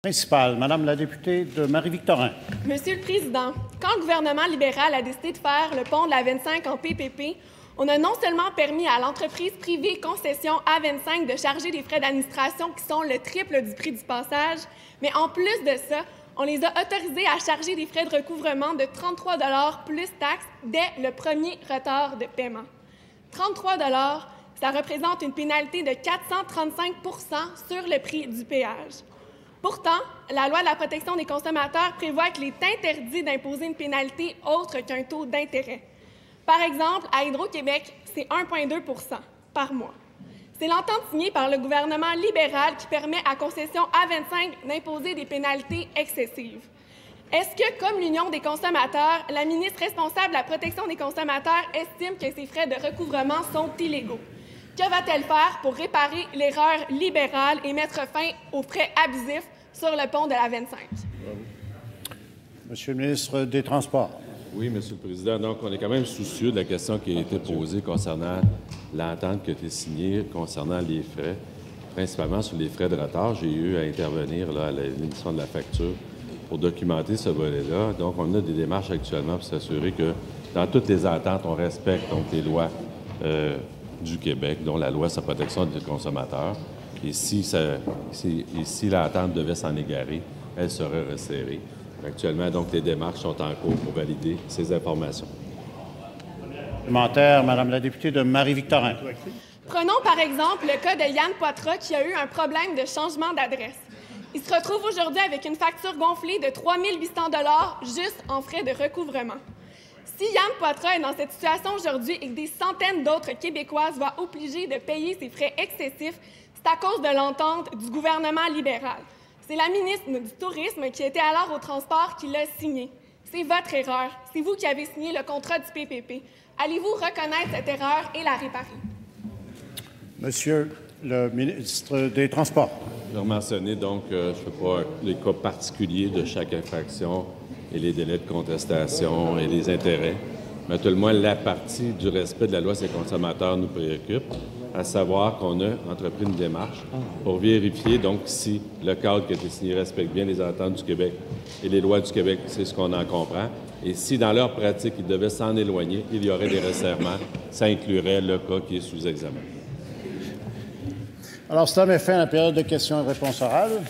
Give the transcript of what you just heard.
Principale, Madame la députée de Marie-Victorin. Monsieur le Président, quand le gouvernement libéral a décidé de faire le pont de la 25 en PPP, on a non seulement permis à l'entreprise privée concession A25 de charger des frais d'administration qui sont le triple du prix du passage, mais en plus de ça, on les a autorisés à charger des frais de recouvrement de 33 $ plus taxes dès le premier retard de paiement. 33 $, ça représente une pénalité de 435 % sur le prix du péage. Pourtant, la loi de la protection des consommateurs prévoit qu'il est interdit d'imposer une pénalité autre qu'un taux d'intérêt. Par exemple, à Hydro-Québec, c'est 1,2 % par mois. C'est l'entente signée par le gouvernement libéral qui permet à Concession A25 d'imposer des pénalités excessives. Est-ce que, comme l'Union des consommateurs, la ministre responsable de la protection des consommateurs estime que ces frais de recouvrement sont illégaux? Que va-t-elle faire pour réparer l'erreur libérale et mettre fin aux frais abusifs sur le pont de la 25? Monsieur le ministre des Transports. Oui, Monsieur le Président. Donc, on est quand même soucieux de la question qui a été posée concernant l'entente qui a été signée concernant les frais, principalement sur les frais de retard. J'ai eu à intervenir là, à l'émission de la facture pour documenter ce volet-là. Donc, on a des démarches actuellement pour s'assurer que dans toutes les ententes, on respecte donc les lois du Québec, dont la loi sur la protection des consommateurs. Et si l'entente devait s'en égarer, elle serait resserrée. Actuellement, donc, les démarches sont en cours pour valider ces informations. Parlementaire, Madame la députée de Marie-Victorin. Prenons par exemple le cas de Yann Poitras qui a eu un problème de changement d'adresse. Il se retrouve aujourd'hui avec une facture gonflée de 3 800 $ juste en frais de recouvrement. Si Yann Poitras est dans cette situation aujourd'hui et que des centaines d'autres Québécois soient obligés de payer ces frais excessifs, c'est à cause de l'entente du gouvernement libéral. C'est la ministre du Tourisme qui était alors au transport qui l'a signé. C'est votre erreur. C'est vous qui avez signé le contrat du PPP. Allez-vous reconnaître cette erreur et la réparer? Monsieur le ministre des Transports. Je vais mentionner donc, je ne sais pas, les cas particuliers de chaque infraction et les délais de contestation et les intérêts. Mais à tout le moins, la partie du respect de la loi sur les consommateurs nous préoccupe, à savoir qu'on a entrepris une démarche pour vérifier donc si le cadre qui a été signé respecte bien les ententes du Québec et les lois du Québec, c'est ce qu'on en comprend. Et si dans leur pratique, ils devaient s'en éloigner, il y aurait des resserrements, ça inclurait le cas qui est sous examen. Alors, cela met fin à la période de questions et réponses orales.